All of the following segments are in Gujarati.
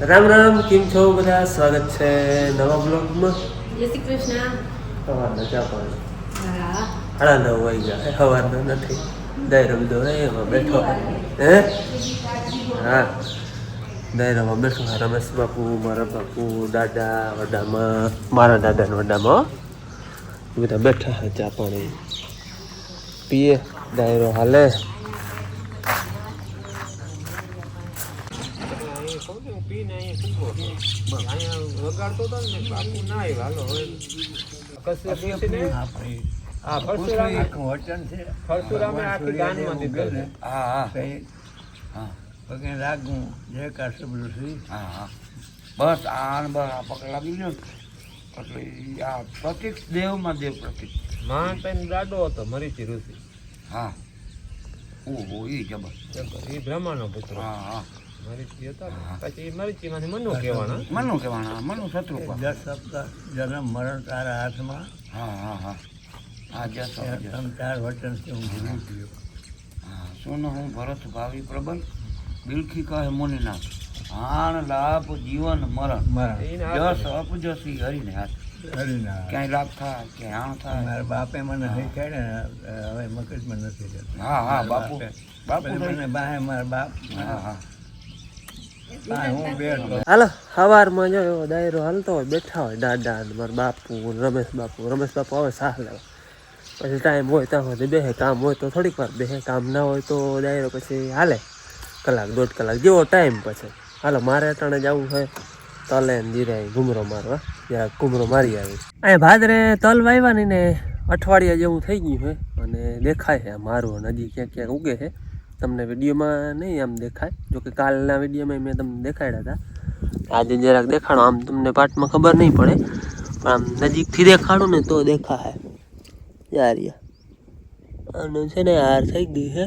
રામ રામ, કેમ છો બધા? સ્વાગત છે નવા બ્લોગમાં. જય શ્રી કૃષ્ણ. સવારના ચા પાણી હા 9:30 વાગ્યા. સવારનો નથી દાયરો બધો એમાં બેઠો. હે હા, દાયરામાં બેઠો. રમેશ બાપુ, મારા બાપુ, દાદા વડામાં, મારા દાદા ને વડામાં બધા બેઠા છે. ચા પાણી પીએ, દાયરો હાલે. વગાડતો હતો ને બાપુ ના આવ્યા. હાલો હવે પરશુરામે આખી ગાનમાં દીધો. લાગવું જે કાશે બધું હા હા બસ આ પકડ લાગી ગયો એટલે આ પ્રતિક દેવમાં દેવ પ્રતિક મહાન દાડો હતો મરીચી ઋષિ. હા ઓહો એ જબર એ બ્રહ્માનો પુત્ર. હા હા મરીચી હતા. પછી મરીચી માંથી મનુ કહેવાના. મનુ શત્રુ 10 સપ્તાહ જન્મ મરણ તારા હાથમાં. હા હા હા હા જસ 4 વચનથી હું ભૂલી ગયો. હા સુનો હું ભરત ભાવિ પ્રબંધ બિલખી કહે મુનિનાથ હાણ લાભ જીવન મરણ જસ અપજસી હરીને હાથ. ક્યાંય લાભ થાય ક્યાંય હાણ થાય. મારા બાપે મને શીખવાડે ને હવે મગજમાં નથી રહેતું. હા હા બાપુ બાપુ મને બાહે મારા બાપ હા હા હું બેઠો. હાલો સવારમાં જો એવો દાયરો હાલતો હોય, બેઠા હોય દાદા ને મારા બાપુ, રમેશ બાપુ આવે સાહ લેવા. પછી ટાઈમ હોય ત્યાં સુધી બેસે, કામ હોય તો થોડીક વાર બેસે, કામ ના હોય તો દાયરો પછી હાલે કલાક 1.5 કલાક જેવો ટાઈમ. પછી હાલો મારે અટાણે જવું છે તલે ને જીરાય ઘૂમરો મારવા. જરાક ઘૂમરો મારી આવી. અહીંયા ભાદરે તલ વાવ્યા ને અઠવાડિયા જેવું થઈ ગયું છે અને દેખાય છે મારું હજી ક્યાંક ક્યાંક ઉગે છે. તમને વિડીયોમાં નહીં આમ દેખાય, જોકે કાલના વિડીયોમાં મેં તમને દેખાડ્યા હતા. આજે જરાક દેખાડો, આમ તમને પાર્ટમાં ખબર નહીં પડે પણ આમ નજીકથી દેખાડું ને તો દેખાય. યારિયા આનું છે ને હાર થઈ ગઈ છે.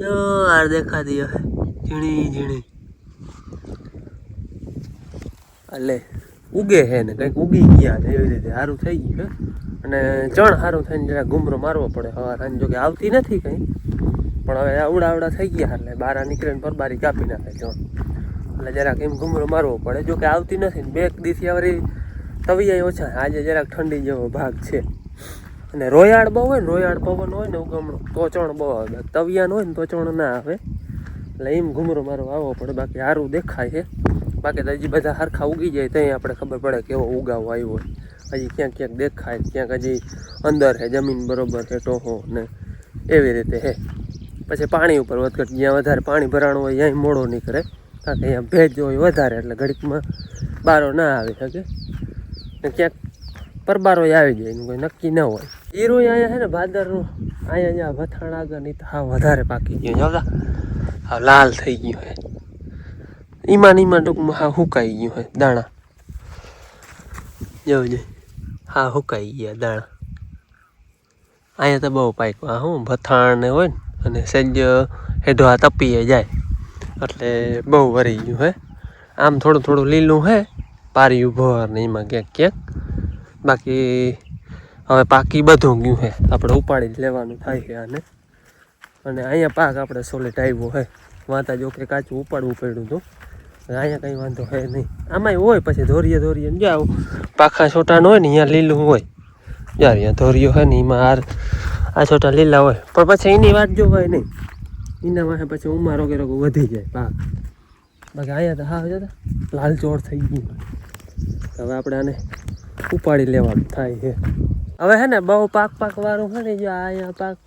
જો હાર દેખાતી હશે ઝીણી ઝીણી. એટલે ઉગે છે ને કંઈક ઉગી ગયા ને એવી રીતે સારું થઈ ગયું છે. અને ચણ સારું થઈને જરાક ઘૂમરો મારવો પડે સવાર સાંજ. જોકે આવતી નથી કંઈ પણ હવે આવડા થઈ ગયા એટલે બહાર નીકળે ને પરબારી કાપી નાખે ચણ. એટલે જરાક એમ ઘૂમરો મારવો પડે. જોકે આવતી નથી ને 2 દિવસથી આવરી તવિયા ઓછા. આજે જરાક ઠંડી જેવો ભાગ છે. અને રોયાળ બહુ હોય ને, રોયાળ પવન હોય ને ઉગમણો તો ચણ બહુ આવે. તવિયાનો હોય ને તો ચણ ના આવે. એટલે એમ ઘૂમરો મારો આવવો પડે. બાકી સારું દેખાય છે. બાકી તો હજી બધા સરખા ઉગી જાય ત્યાં આપણે ખબર પડે કેવો ઉગાવો આવ્યો હોય. હજી ક્યાંક દેખાય, ક્યાંક હજી અંદર છે, જમીન બરોબર છે, ટોહો ને એવી રીતે છે. પછી પાણી ઉપર વધઘટ, જ્યાં વધારે પાણી ભરાણું હોય ત્યાં મોડો નીકળે. કારણ કે અહીંયા ભેજ હોય વધારે એટલે ઘડીકમાં બારો ના આવી શકે ને ક્યાંક પરબારો આવી જાય એનું કોઈ નક્કી ના હોય. હીરો અહીંયા છે ને ભાદરનું, અહીંયા જ્યાં વથાણ આગળ નહીં તો હા વધારે પાકી ગયું. જોતા હા લાલ થઈ ગયું છે. ઈમાન ટૂંકમાં હા હુકાઈ ગયું છે દાણા. જોજે હા હુકાઈ ગયા દાણા. અહીંયા તો બહુ પાક્યું. હું ભથાણ ને હોય ને અને સેજ હેઠો આ તપીએ જાય એટલે બહુ વરી ગયું હે. આમ થોડું લીલું હે પારિયું ભર ને એમાં ક્યાંક. બાકી હવે પાકી બધું ગયું છે. આપણે ઉપાડી જ લેવાનું થાય છે આને. અને અહીંયા પાક આપણે સોલિડ આવ્યો છે. વાતા જો કે કાચું ઉપાડવું પડ્યું હતું. અહીંયા કંઈ વાંધો છે નહીં. આમાંય હોય પછી ધોરીએ ને જાઓ પાખા છોટાનો હોય ને અહીંયા લીલું હોય. યાર અહીંયા ધોરીઓ હોય ને એમાં આ છોટા લીલા હોય પણ પછી એની વાત જોવાય નહીં. એના વાંહે પછી ઉમારો કે વધી જાય પાક. બાકી અહીંયા તો હા જતા લાલચોળ થઈ ગયું. હવે આપણે આને ઉપાડી લેવાનું થાય છે. હવે હે ને બહુ પાક વાળું છે ને, જો અહીંયા પાક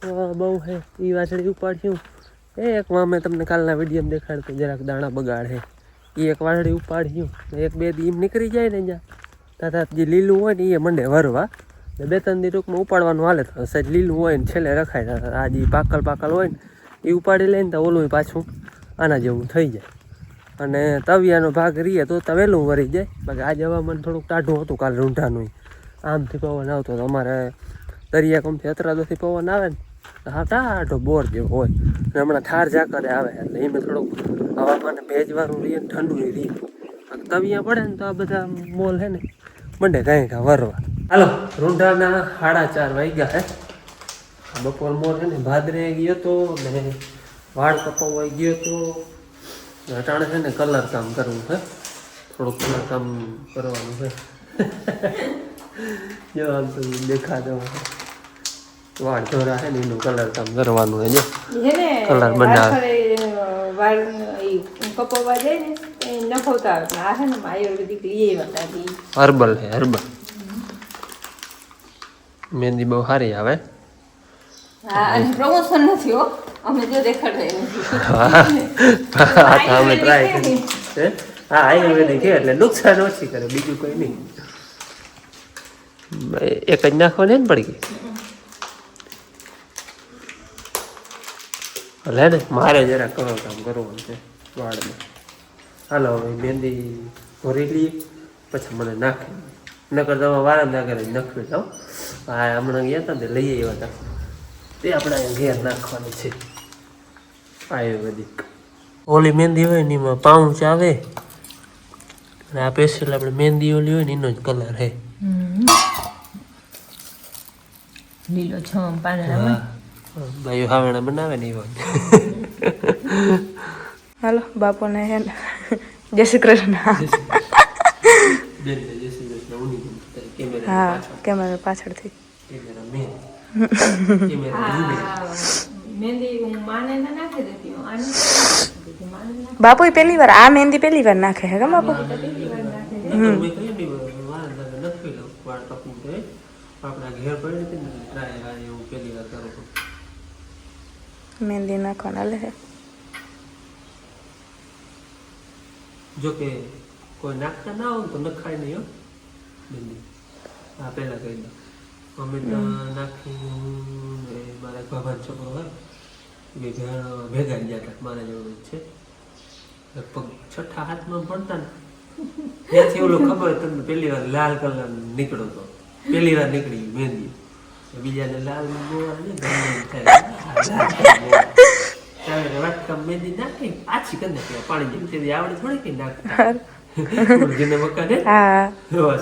બહુ છે એ વાછડી ઉપાડ્યું. એક મેં તમને કાલના વિડીયોમાં દેખાડતું જરાક દાણા બગાડે. એ એક વાછડી ઉપાડ્યું, 1-2 દી એમ નીકળી જાય ને જ્યાં તથા જે લીલું હોય ને એ મંડે વરવા. 2-3 દી ટૂંકમાં ઉપાડવાનું હાલે તો સાહેબ લીલું હોય ને છેલ્લે રખાય. આ જે પાકલ હોય ને એ ઉપાડી લઈને તો ઓલું પાછું આના જેવું થઈ જાય. અને તવિયાનો ભાગ રહીએ તો વહેલું વરી જાય. બાકી આજે હવામાન થોડુંક ટાઢું હતું કાલે રૂંઢાનું. આમથી પવન આવતો તો અમારે દરિયાકમથી અતરાદોથી પવન આવે ને હા ટાઢો બોર જેવો હોય. અને હમણાં ઠાર ઝાકરે આવે એટલે એમાં થોડુંક હવામાન ભેજવાળું રહીએ ને ઠંડુ રહીએ. તવિયા પડે ને તો આ બધા મોલ છે ને મંડે કાંઈ વરવા. હાલો રૂંઢાના 4:30 વાગ્યા હે. બપોર મોર છે ને ભાદરે ગયો તો ને વાળ કપાવવા ગયો તો અટાણે છે ને કલર કામ કરવું છે, થોડુંક કલર કામ કરવાનું છે. જો આમ તો દેખાતો વાળ ધોરા છે ને એનું કલર કામ કરવાનું છે. જો કલર બનાવે વાળ કપવા જાય ને એ નખવતા આવે. આ છે ને આયુર્વેદિક લઈ આવ્યા હર્બલ છે, હર્બલ મહેંદી બહુ સારી આવે. હા, અને પ્રમોશન નથી હો, અમે જો દેખાડતા નથી. અમે ટ્રાય કરી. હા, આયુર્વેદિક છે એટલે નુકસાન ઓછી કરે, બીજું કોઈ નહીં. એક જ નાખવાની ને પડી ગઈ. લે ને મારે જરા કલર કામ કરવાનું છે વાળમાં. હાલો હવે મહેંદી ભરી લઈએ પછી મને નાખી. નકર તમે વાળા ના કરે નખવી જાઓ. હા, હમણાં ગયા હતા ને લઈ આવ્યા હતા તે આપણે અહીંયા ઘેર નાખવાની છે આયુર્વેદિક. ઓલી મહેંદી હોય ને એમાં પાઉચ આવે અને આ સ્પેશિયલ આપણે મહેંદી ઓલી હોય ને એનો જ કલર છે. લીલો છમ પાના ભાઈઓ હાવણા બનાવે ને એવો. હાલો બાપુને હે જય શ્રી કૃષ્ણ. હા, કેમેરા પાછળથી બાપુ પહેલી વાર આ મહેંદી પહેલી વાર નાખે હે કા બાપુ? મહેંદી નાખવાના લે. જો કે કોઈ નાખતા ના હોય તો નખાય નહીં હો મહેંદી. હા, પહેલાં કહી દો અમે નાખી મારા ભાભાનો છોકરો હોય એ ભેગા ગયા હતા મારા જેવું છે લગભગ છઠ્ઠા હાથમાં ભણતા ને ત્યાંથી ઓલું ખબર તમને પહેલી વાર લાલ કલર નીકળો તો પહેલી વાર નીકળી મહેંદી. બીજાને લાલ વાટકા મહેંદી નાખી પાછી કરી નાખી પાણી જેમ તે આવડે થોડી કઈ નાખતા જેને મકાને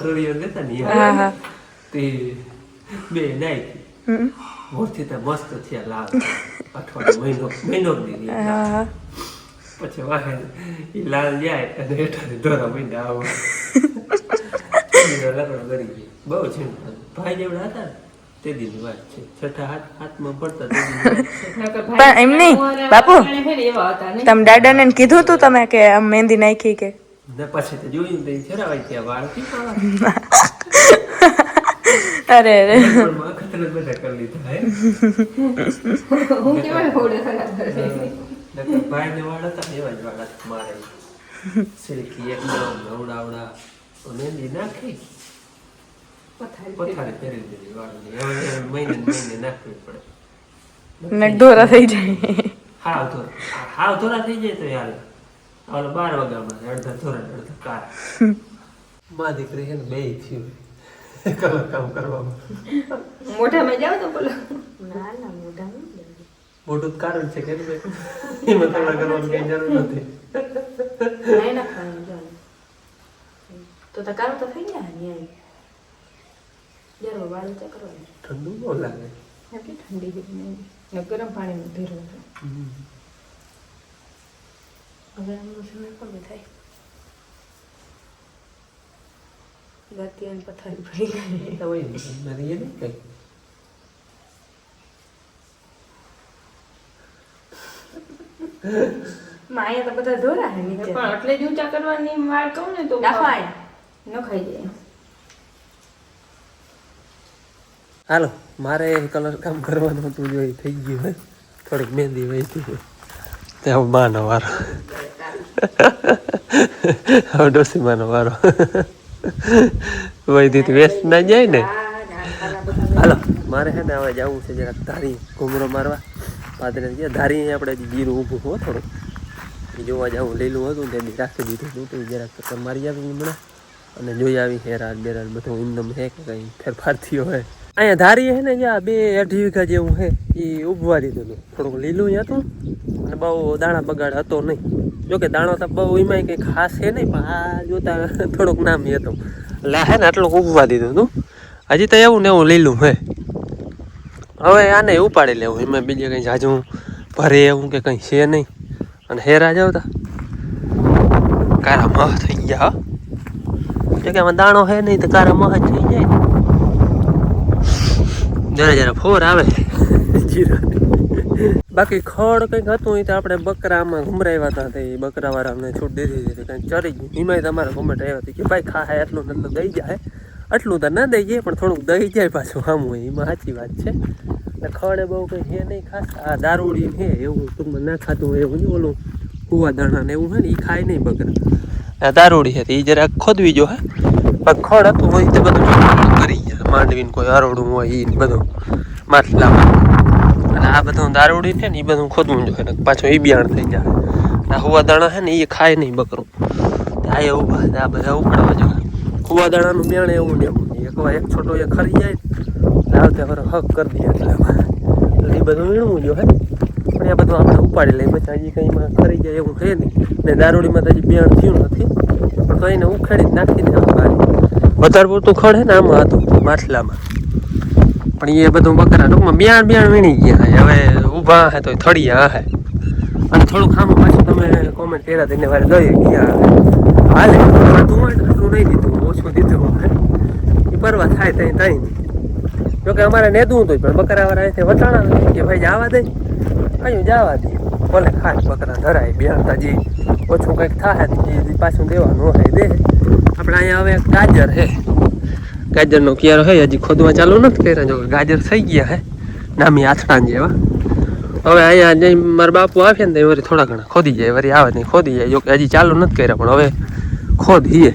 સૂર્ય દેતા ને તે બે નાખી મોરથી તો મસ્ત થયા લાલ. અઠવાડિયું મહિનો પછી વાહે એ લાલ જાય અને હેઠળ ધોરા મહિના આવો લગડો કરી ગઈ. બહુ છે ભાઈ જેવડા હતા તે દીની વાત છે. છઠ્ઠા હાથમાં પડતા પણ એમ નહીં બાપુ, તમે દાદાને કીધું તું તમે કે આમ મહેંદી નાખી કે? પછી તો જોયું તો છેરાવાય ત્યાં વાળ અરે અરે ખતરનાક બધા કરી લીધા હે. ભાઈ ને વાળ હતા એવા જ વાળ મારે સિલ્કી એકદમ નવડાવડા મહેંદી નાખી પથારી ફેરવી દીધી વાળની. હવે મહિને નાખવી પડે ને ધોરા થઈ જાય. હાવ ધોરા થઈ જાય તો યાર ઓલો 12 વાગ્યામાં અડધા ધોરા અડધા કાર. મા દીકરી છે ને બે થયું કલર કામ કરવામાં. મોઢામાં જાવ તો બોલો. મોટું કારણ છે કે એમાં કલર કરવાની કઈ જરૂર નથી. ઠંડુ બહુ લાગે. ગરમ પાણીમાં ભેરવું. હવે આમનો સમય પણ થાય. ગતિ અને પથારી પડી ગઈ તો હોય ને મારી એ નહીં કઈ. માયા તો બધા ધોરા હે નીચે. પણ એટલે જ ઊંચા કરવાની વાળ કહું ને તો નખાય નખાઈ જાય. હાલો મારે કલર કામ કરવાનું હતું જો થઈ ગયું હે. થોડીક મહેંદી વહી ગઈ ત્યાં માનો વારો. હવે ડોસી માનો વારો વહી વેસ્ટ ના જાય ને. હાલો મારે છે ને હવે જવું છે જરાક ધારી ઘૂમરો મારવા. પાદરે ગયા ધારી આપણે જીરું ઊભું હો થોડું એ જોવા જવું લીલું હતું તે રાખી દીધું હતું તો જરાક ચક્કર મારી આવી હમણાં અને જોઈ આવી હેરાન બેરાન બધું ઇન્દમ હે કે કંઈ ફેરફાર થયો હોય. અહીંયા ધારી હે ને જ્યાં 2-2.5 વીઘા જેવું હે એ ઉભવા દીધું હતું. થોડુંક લીલું હતું અને બહુ દાણા બગાડ હતો નહીં. જોકે દાણો તો બહુ એમાં કંઈ ખાસ છે નહીં પણ આ જોતા થોડુંક નામ હતો એટલે હે ને આટલું ઉભવા દીધું હતું. હજી તો એવું ને એવું લીલું હે. હવે આને ઉપાડી લેવું એમાં બીજે કંઈ જાજુ ભરે એવું કે કંઈ છે નહીં અને હેરા જાવ તા કારા મહ થઈ ગયા હો. જો કે આમાં દાણો હે નહીં તો કારા મહ જ થઈ જાય જરા જરા ફોર આવે જીરાની. બાકી ખડ કંઈક હતું એ તો આપણે બકરામાં ઘુમરાવ્યા હતા તે બકરાવાળા અમને છૂટ દીધી હતી કંઈક ચરી ગયું એમાંય તમારા કોમેન્ટ આવ્યા હતી કે ભાઈ ખાય એટલું નટલું દઈ જાય આટલું તો ના દઈ જાય પણ થોડુંક દઈ જાય પાછું સામું એમાં સાચી વાત છે. એટલે ખડે બહુ કંઈ હે નહીં ખાસ આ દારૂડી હે એવું ટૂંકમાં ના ખાતું હોય એવું નહીં ઓલું કુવા દાણા ને એવું હે ને એ ખાય નહીં બકરા. દારૂડી હતી એ જરાક ખોદવી જો હે પણ ખડ હતું હોય તો બધું કરી ગયા માંડવીને કોઈ હરોડું હોય એ બધું માટલામાં. અને આ બધું દારૂડી છે ને એ બધું ખોદવું જોઈએ ને પાછું એ બિયાણ થઈ જાય. આ હુવા દાણા છે ને એ ખાય નહીં બકરું. આ એવું આ બધા ઉકળવા જોઈએ. હુવા દાણાનું બિયાણ એવું ને એવું એક છોટો એ ખરી જાય ને આવતે વરો હક કરી દે એટલે એ બધું વીણવું જોઈએ પણ આ બધું આપણે ઉપાડી લઈએ પછી હજી કંઈમાં ખરી જાય એવું છે નહીં ને દારૂડીમાં તો હજી બિયાણ થયું નથી પણ તો એને ઉખાડી નાખી દેવા બહાર. વધારે પૂરતું ખડ છે ને આમાં હતું માટલામાં પણ એ બધું બકરા ટૂંકમાં બિયાણ વીણી ગયા હવે ઊભા હે તો થળિયા હે. અને થોડુંક આમાં પાછું તમે કોમેન્ટ કર્યા તેને વારે લઈ ગયા હાલે તું આટલું નહીં દીધું ઓછું દીધું એ પરવા થાય ત્યાં નહીં. જોકે અમારે નેદવું હતું પણ બકરાવાળા અહીંથી વટાણા નથી કે ભાઈ જવા દે કયું જવા દે ભલે ખાય બકરા ધરાય બિયાણતા જે ઓછું કંઈક થાય એ પાછું દેવાનું હોય દે. આપણે અહીંયા હવે ગાજર હે ગાજરનો ક્યારો હે હજી ખોદવા ચાલુ નથી કર્યા જો ગાજર થઈ ગયા હે નામી આથડા જેવા. હવે અહીંયા જઈ મારા બાપુ આવ્યા ને તો વળી થોડા ઘણા ખોદી જાય વળી આવે નહીં ખોદી જાય જો કે હજી ચાલુ નથી કર્યા પણ હવે ખોદીએ.